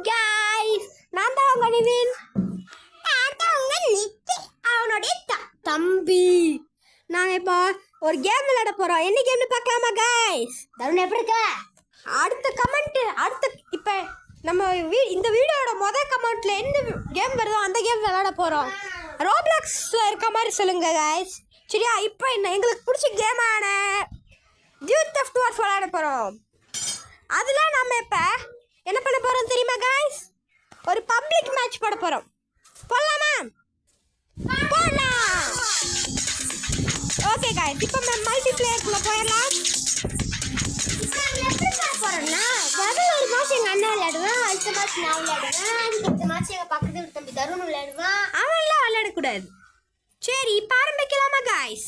guys, நான் தான் உங்க நிவின். நான் தான் உங்க நித்தி. அவனுடைய தம்பி. நாங்க இப்போ ஒரு கேம் விளையாட போறோம். என்ன கேம்னு பார்க்கலாமா guys? தருண் எப்படி இருக்க? அடுத்த கமெண்ட் இப்போ நம்ம இந்த வீடியோட முதல் கமெண்ட்ல எந்த கேம் வருதோ அந்த கேம் விளையாட போறோம். ரோப்ளாக்ஸ்ல இருக்க மாதிரி சொல்லுங்க guys. சரியா? இப்போ எங்களுக்கு பிடிச்ச கேமான டியூட் தெஃப்ட் வார்ஸ் விளையாட போறோம். அதுல நம்ம இப்ப என்ன பண்ண போறோம் தெரியுமா guys? ஒரு பப்ளிக் மேட்ச் போட போறோம். போலாமா? போலாம். ஓகே guys, இப்போ மல்டி பிளேயர்க்குள்ள போயிடலாம். எப்படி போறோம்னா முதல்ல ஒரு மேட்ச் எங்க அண்ணா விளையாடுவான், அடுத்த மேட்ச் நான் விளையாடுவேன், அடுத்த மேட்ச் எங்க பக்கத்து வீட்டு தம்பி தருண் விளையாடுவான். அவன்லாம் விளையாடக்கூடாது. சரி, இப்போ ஆரம்பிக்கலாமா guys?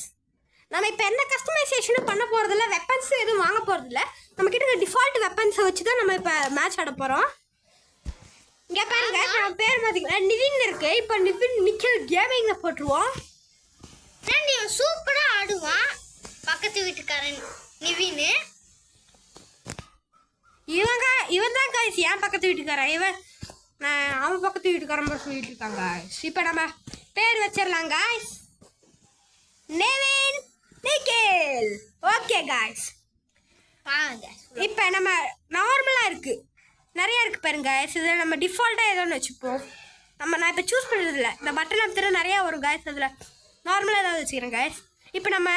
நம்ம இப்போ என்ன கஸ்டமைசேஷனும் பண்ண போகிறதில்ல, வெப்பன்ஸ் எதுவும் வாங்க போகிறதில்ல. நம்ம கிட்ட டிஃபால்ட் வெப்பன்ஸை வச்சு தான் நம்ம இப்போ மேட்ச் ஆட போகிறோம். இங்கே பாருங்க, நம்ம பேர் பார்த்தீங்கன்னா நிவின் இருக்கு. இப்போ நிவின் நிக்கல் கேமிங்கில் போட்டுருவோம். நீ சூப்பராக ஆடுவான் பக்கத்து வீட்டுக்காரன் நிவின். இவன் தான் காய்ஸ் என் பக்கத்து வீட்டுக்காரன். அவன் பக்கத்து வீட்டுக்காரன் சொல்லிட்டு இருக்காங்க. இப்போ நம்ம பேர் வச்சிடலாம் guys. Nivin nickel. Okay guys, இப்போ நம்ம நார்மலாக இருக்குது, நிறையா இருக்குது பாருங்க காய்ஸ். இதில் நம்ம டிஃபால்ட்டாக ஏதோ ஒன்று வச்சுப்போம். நான் இப்போ சூஸ் பண்ணுறதில்ல, இந்த பட்டன் அமைத்துற நிறையா வரும் காய்ஸ். அதில் நார்மலாக ஏதாவது வச்சுக்கிறேன் காய்ஸ். இப்போ நம்ம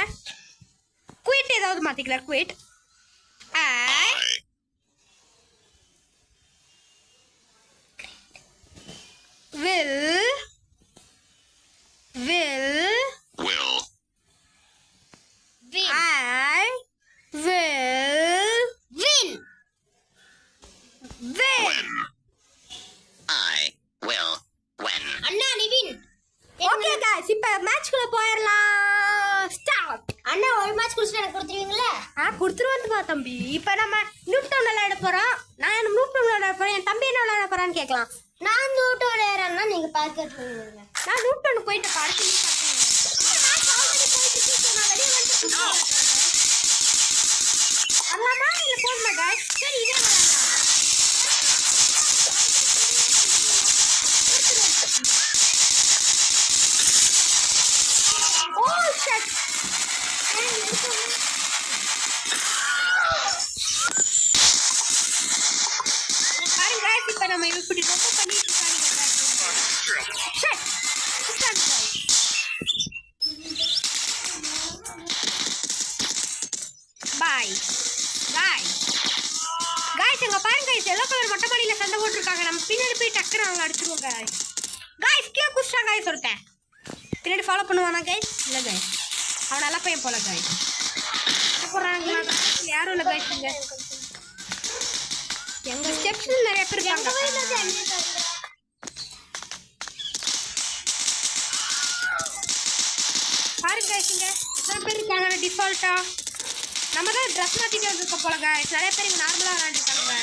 குயிட் ஏதாவது மாற்றிக்கலாம். Quit will I will win. அண்ணா நிவின். ஓகே गाइस, இப்போ மேட்ச்க்குள்ள போயிரலாம். ஸ்டார்ட். அண்ணா ஒரு மேட்ச் குடிச்சிட்டு எனக்கு கொடுத்துருவீங்களா? கொடுத்துருவேன் தம்பி. இப்போ நம்ம நியூட்டன் விளையாட போறோம். நான் நியூட்டன் விளையாட போறேன், என் தம்பி என்ன விளையாட போறான்னு கேட்கலாம். நான் நியூட்டன் விளையாடுறேன்னா நீங்க பார்க்கறது சொல்லுங்க. நான் நியூட்டன் போயிட்டு பார்த்து அல்லாமா இல்ல போடுமா गाइस? சரி, இதே விளையாடலாம். ஓ ஷட். பாருங்க गाइस, இப்போ நம்ம இப்படி ரொம்ப பண்ணிட்டு இருக்காங்க. Shut. Shut guys. Bye guys, எங்க பாருங்க गाइस, எல்லோ கலர் மொட்டை மாடியில சண்டை போட்டுருக்காங்க. நம்ம பின்னாடி போய் டக்குனு அவங்க அடிச்சிருவோம் गाइस. கீழே குஷ்டா गाइस ஒருத்தன் பின்னாடி ஃபாலோ பண்ணுவானா गाइस? இல்லை गाइस, அவன் நல்ல பையன் போல गाइस. போறாங்க யாரும் இல்லை गाइस. இங்க எங்க ஸ்டெப்ஸ்ல நிறைய பேர் இருக்காங்க. பாருங்க गाइस, இங்க எத்தனை பேர் இருக்காங்க டிஃபால்ட்டா. நம்ம தான் ட்ரெஸ் மாற்றிட்டு வந்துருக்க போல गाइस. நிறைய பேர் இங்கே நார்மலாக விளையாண்டுருக்காங்க.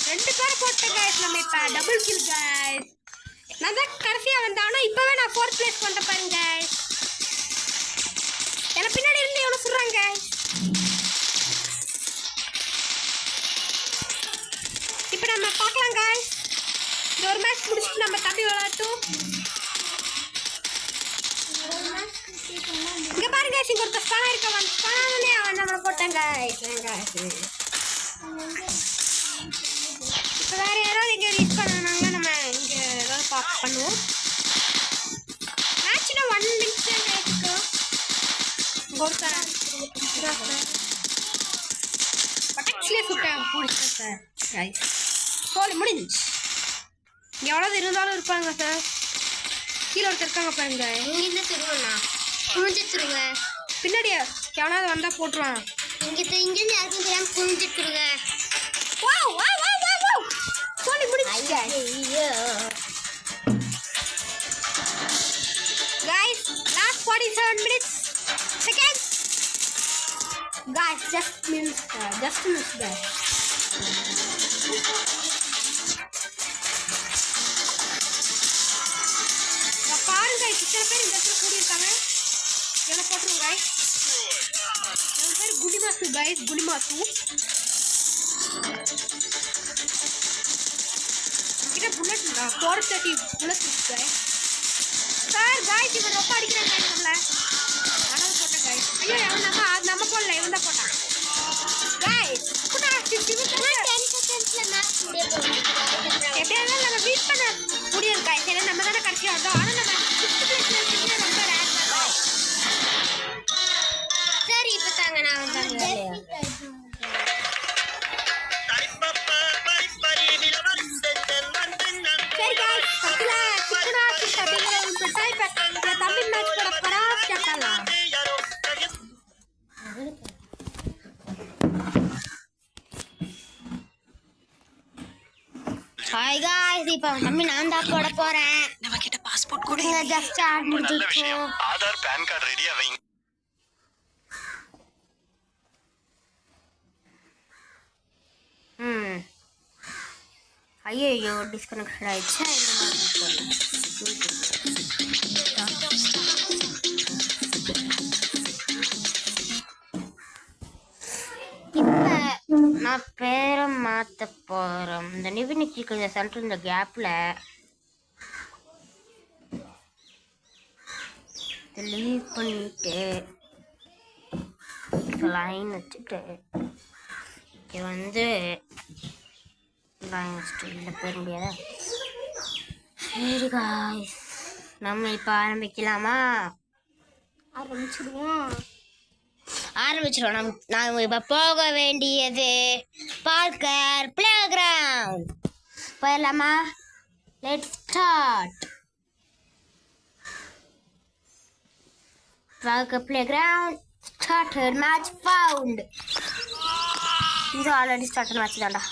2 பேரை போட்டேன் गाइस. நம்ம இப்போ டபுள் கில் गाइस. நான் தான் கடைசியாக வந்தானோ, இப்போவே நான் 4th பிளேஸ் பண்ணிட்டேன் பாருங்க गाइस. எனக்கு பின்னாடி இருந்து எவ்வளோ சொல்கிறாங்க गाइस. இப்போ நம்ம பார்க்கலாம் गाइस. இந்த ஒரு மேட்ச் முடிச்சுட்டு நம்ம தம்பி விளையாட்டும். இங்க பாருங்க गाइस, இங்க ஒரு ஸ்பானா இருக்க. வந்து ஸ்பானானே அவன் நம்மள போட்டாங்க गाइस. இப்போ வேற யாராவது இங்க ரீச் பண்ணாங்கன்னா நம்ம இங்க ஏதாவது பாப் பண்ணுவோம். மேட்ச்ல 1 மினிட் தான் இருக்கு. கோல்கரா பட்டக்ஸ்ல சுட்டேன் புடிச்சேன் சார் गाइस. சோலி முடிஞ்சு. எவ்வளவு இருந்தாலும் இருப்பாங்க சார். கீழே ஒருத்தர் இருக்காங்க பாருங்க. நீங்க என்ன சொல்லுவா? புரிஞ்சிட்டுருங்க. பின்னாடி எவனாவது வந்தா போட்டுருவான். இங்கிருந்து யாருக்கும் தெரியாம புரிஞ்சிட்டுருங்க. சொல்லி முடிச்சு guys, last 47 minutes seconds guys. just minutes guys. பாருங்க இத்தனை பேர் இந்த இடத்துல கூடி இருக்காங்க. இதெல்லாம் போட்டுருங்க गाइस. பேர் குடிமாசு गाइस. குடிமாசு நான் 430 புல்லட் இருக்கேன் சார் गाइस இவன் ரொம்ப அடிக்கிறான் गाइस நம்மள அனல் போட்ட गाइस ஐயோ அவன் நம்ம போடல இவன் தான் போட்டான் गाइस புடா 50 10 செகண்ட்ஸ்ல மேட்ச் முடிய போகுது எப்படியாவது நம்ம பீட் பண்ண முடியும் गाइस ஏன்னா நம்ம தான கடைசியா வந்தோம் ஆனா நம்ம 5th பிளேஸ்ல இருக்கறது ரொம்ப ரேர் தான் சரி இப்போ தாங்க நான் வந்தாங்க சரி गाइस பக்கல சிக்கனா சிக்கனா டைப் பண்ணல தமிழ் மேட்ச் போட போறா ஸ்டார்ட் பண்ணலாம் ஹாய் गाइस இப்போ தம்பி நான் தான் போட போறேன் நம்ம கிட்ட பாஸ்போர்ட் கூட கொடுங்க ஜஸ்ட் ஸ்டார்ட் நல்ல விஷயம் முடிஞ்சிருச்சு ஆதார் பான் கார்டு ரெடியா வைங்க ஐயோ டிஸ்கனெக்ட் ஆயிடுச்சு இந்த மாதிரி இப்போ நான் பேரை மாற்ற போகிறோம் இந்த நிவினிக்கு கொஞ்சம் சென்டர் இந்த கேப்பில் லீவ் பண்ணிட்டு லைன் வச்சுட்டு இங்கே வந்து லைன் வச்சுட்டு இல்லை பேர் முடியாதா சரி காய்ஸ் நம்ம இப்போ ஆரம்பிக்கலாமா ஆரம்பிச்சிடுவோம் நாம் இப்போ போக வேண்டியது பார்க்கர் பிளே கிரவுண்ட் போயிடலாமா let's start Parker play ground started match found இது ஆல்ரெடி ஸ்டார்டட் மேட்ச் தான்டா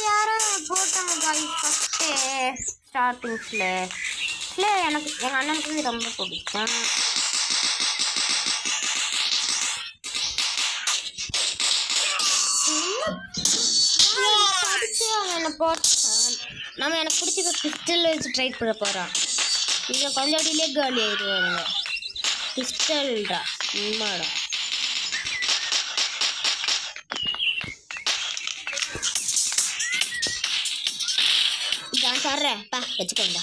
யாரும் போட்டாங்க காய்ஸ் ஃபஸ்ட்டு ஸ்டார்டிங்ஸில் இல்லை எனக்கு எங்கள் அண்ணனுக்கு இது ரொம்ப பிடிக்கும் படிச்சு அவன் என்னை போட்டான் நம்ம எனக்கு பிடிச்ச பிஸ்டல் வச்சு ட்ரை பண்ண போகிறான் இதை கொஞ்சம் டிலே காலி ஆயிடுவாங்க பிஸ்டல்டா உண்மாடா நான் சொல்கிறேன் பா வச்சுக்கோண்டா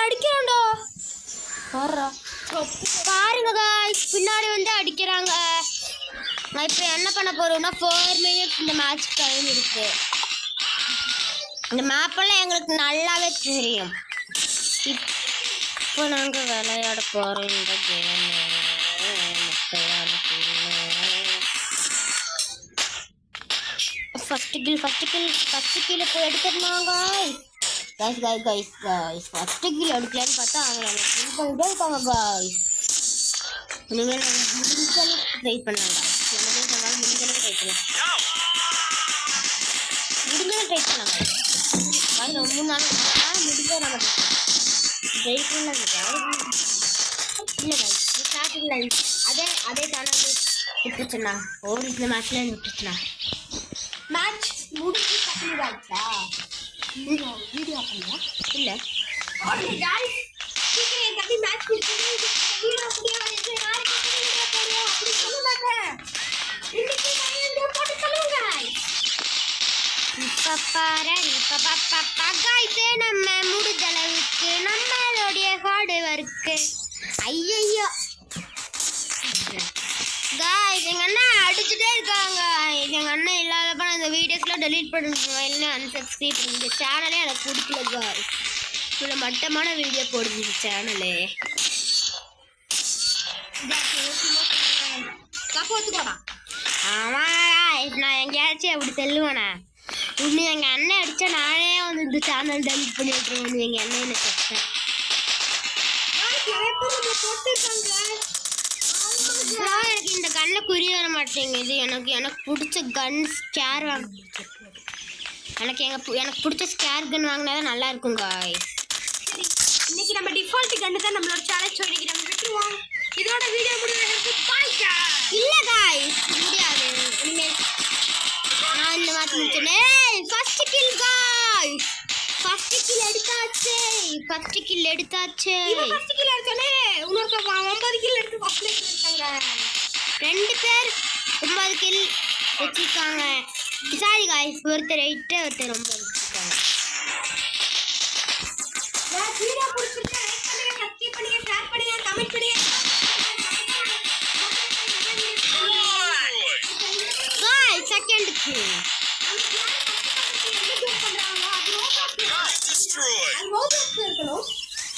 அடிக்கிறான்டா பாருங்க guys பின்னாடி வந்து அடிக்கிறாங்க நான் இப்போ என்ன பண்ண போறோம்னா 4 மினிட்ஸ் இந்த மேட்ச் டைம் இருக்கு இந்த மேப்பெல்லாம் எங்களுக்கு நல்லாவே தெரியும் இப்போ நாங்கள் விளையாட போகிறோம் இந்த கேம் ஃபர்ஸ்ட் கில் போய் எடுத்துருந்தாங்க guys ஃபர்ஸ்ட் கில் எடுக்கலான்னு பார்த்தா அவங்க கில் பண்ணிட்டே இருக்காங்க guys இனிமேல் முடிஞ்சாலும் ட்ரை பண்ணாங்க முடிஞ்சாலும் ட்ரை பண்ணாங்க அது ரொம்ப நாள் முடிஞ்சா நம்ம ட்ரை பண்ணாங்க இல்லை guys ஸ்டார்டிங்கில் அதே தானே விட்டுச்சுண்ணா ஒரு இந்த மேட்ச்ல விட்டுச்சுண்ணா மேட்ச் முடிஞ்சு கம்ப்ளீட் ஆயிடுச்சா வீடியோ பண்ணல இல்லை गाइस சீக்கிரம் என் தம்பி மேட்ச் முடிச்சது வீடியோ அப்படியே வந்து நாளைக்கு வீடியோ போடுவோம் அப்படி சொல்ல மாட்டேன் இன்னைக்கு நான் வீடியோ போட்டு சொல்லுங்க guys நம்ம முடிஞ்ச அளவுக்கு நம்மளுடைய ஹார்ட் ஒர்க்கு ஐயோ காய்ஸ் எங்கள் அண்ணன் அடிச்சுட்டே இருக்காங்க எங்கள் அண்ணன் இல்லாதப்ப நான் இந்த வீடியோஸ்லாம் டெலீட் பண்ணுவேன் இல்லைன்னா அன்சப்ஸ்கிரைப் பண்ணி இந்த சேனலே எனக்கு பிடிக்கல காய்ஸ் இவ்வளோ மட்டமான வீடியோ போடுது இந்த சேனலு ஆமாம் நான் எங்கேயாச்சும் அப்படி செல்லுவேண்ணா இன்னும் எங்கள் அண்ணன் அடித்தா நானே வந்து இந்த சேனல் டெலீட் பண்ணி விட்டுருவேன் எங்கள் அண்ணன் என்ன கஷ்டம் எனக்கு இந்த கண்ணில் குறி வர மாட்டேங்குது எனக்கு பிடிச்ச கன் ஸ்கேர் எனக்கு பிடிச்ச ஸ்கேர் கன் வாங்கினா தான் நல்லா இருக்கும் காய்ஸ் இன்னைக்கு நம்ம டிஃபால்ட் கன்னு தான் நம்மளோட சேலஞ்ச் இன்னைக்கு நம்ம விட்டுருவோம் இதோட வீடியோ முடிவுக்கு பாய் இல்லை காய்ஸ் முடியாது இனிமேல் நான் இந்த மாதிரி முடிச்சேன் first kill guys first kill எடுத்தாச்சு ஃபர்ஸ்ட் கில் எடுத்தாச்சு. ஃபர்ஸ்ட் கில் அடிச்சானே இன்னொரு 9 கில் எடுத்து ஃபர்ஸ்ட் பிளேஸ்ல இருக்காங்க. 2 பேர் 9 கில் வச்சிருக்காங்க. சாரி गाइस, ஒருத்தர் 8 ஒருத்தர் 9 வச்சிருக்காங்க. வீடியோ பிடிச்சிருந்தா லைக் பண்ணுங்க, சப்ஸ்கிரைப் பண்ணுங்க, ஷேர் பண்ணுங்க, கமெண்ட் பண்ணுங்க. गाइस செகண்ட் கில்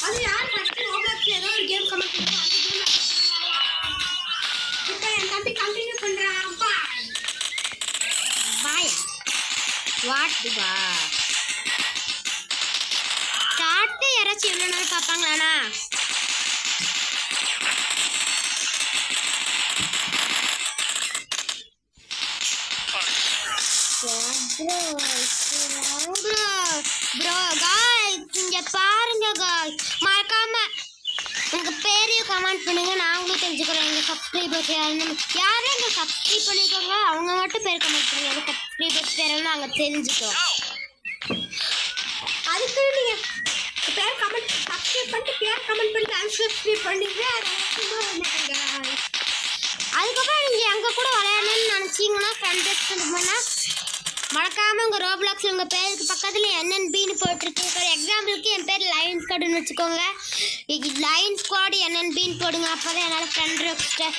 அது யார் ஃபர்ஸ்ட் ரோப்ளாக்ஸ்ல ஏதோ ஒரு கேம் கமெண்ட் பண்ணுங்க. அந்த கேம் இப்போ என் தம்பி கண்டினியூ பண்றான். பாய் வாட் பா ஸ்டார்ட் யாராச்சும் எவ்வளோ நேரம் பார்ப்பாங்களாண்ணா? ப்ரோ गाइस இங்க பாருங்க गाइस, மறக்காம உங்க பேரையும் கமெண்ட் பண்ணுங்க, நாங்களும் தெரிஞ்சுக்கிறோம் எங்க சப்ஸ்கிரைபர்ஸ் யாருன்னு. யாரும் எங்க சப்ஸ்கிரைப் பண்ணிக்கோங்க, அவங்க மட்டும் பேர் கமெண்ட் பண்ணுங்க, எங்க சப்ஸ்கிரைபர்ஸ் பேரெல்லாம் நாங்கள் தெரிஞ்சுக்கிறோம். அதுக்கு நீங்க பேர் கமெண்ட் சப்ஸ்கிரைப் பண்ணிட்டு பேர் கமெண்ட் பண்ணிட்டு அன்சப்ஸ்கிரைப் பண்ணீங்க. அதுக்கப்புறம் நீங்கள் எங்கள் கூட விளையாடணும்னு நினச்சிங்கன்னா ஃப்ரெண்ட் ரெக்வெஸ்ட் பண்ணால் மறக்காமல் உங்கள் ரோப்ளாக்ஸ் உங்கள் பேருக்கு பக்கத்தில் NNBன்னு போட்டிருக்கு. இப்போ எக்ஸாம்பிளுக்கு என் பேர் லைன் ஸ்குவாடுன்னு வச்சுக்கோங்க. லைன் ஸ்குவாடு NNBன்னு போடுங்க. அப்போ தான் என்னால் ஃப்ரெண்ட் ரெக்வெஸ்ட்டை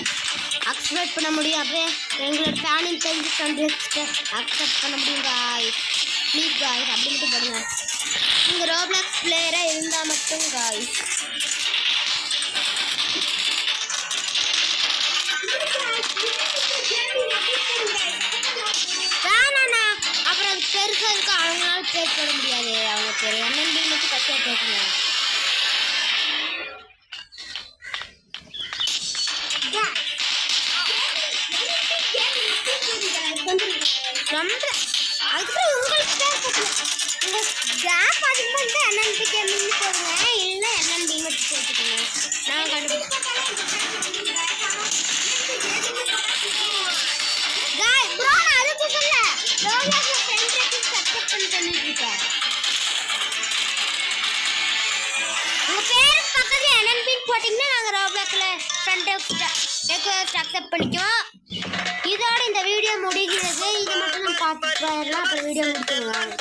அக்செப்ட் பண்ண முடியும். அப்போ எங்களோட ஃபேனுன்னு தெரிஞ்சு ஃப்ரெண்ட் ரெக்வெஸ்ட்டை அக்செப்ட் பண்ண முடியும். காய்ஸ் ப்ளீஸ் காய்ஸ் அப்படி மட்டும் போடுங்க. உங்கள் ரோப்ளாக்ஸ் பிளேயராக இருந்தால் மட்டும் காய்ஸ். வேணாண்ணா அப்புறம் அது பெருசாக இருக்கு, அவங்களால பேர் போட முடியாது. அவங்க பேர் NNB மட்டும் கட்டியாக பேசணும். அதுக்கப்புறம் உங்களுக்கு பேர் போட்டுங்க. உங்கள் கேப் அதிகமாக வந்து NNB கேமிங்னு போடுங்க, இல்லை NNB மட்டும் போட்டுக்கோங்க. நான் கண்டுபிடிச்சேன். ப்ரோ நான் அதுக்கு சொல்ல ரோப்ளாக்ஸ்ல ஃப்ரெண்ட் ரெக்வெஸ்ட் அக்செப்ட் பண்ணிட்டு இருக்கேன். உங்க பேர் பக்கத்துல NNB போட்டீங்கன்னா நாங்க ரோப்ளாக்ஸ்ல ஃப்ரெண்ட் ரெக்வெஸ்ட் அக்செப்ட் பண்ணிக்குவோம். இதோட இந்த வீடியோ முடிகிறது. இதை மட்டும் நம்ம பார்த்துட்டு போயிடலாம். அப்புறம் வீடியோ முடிச்சுடுவாங்க.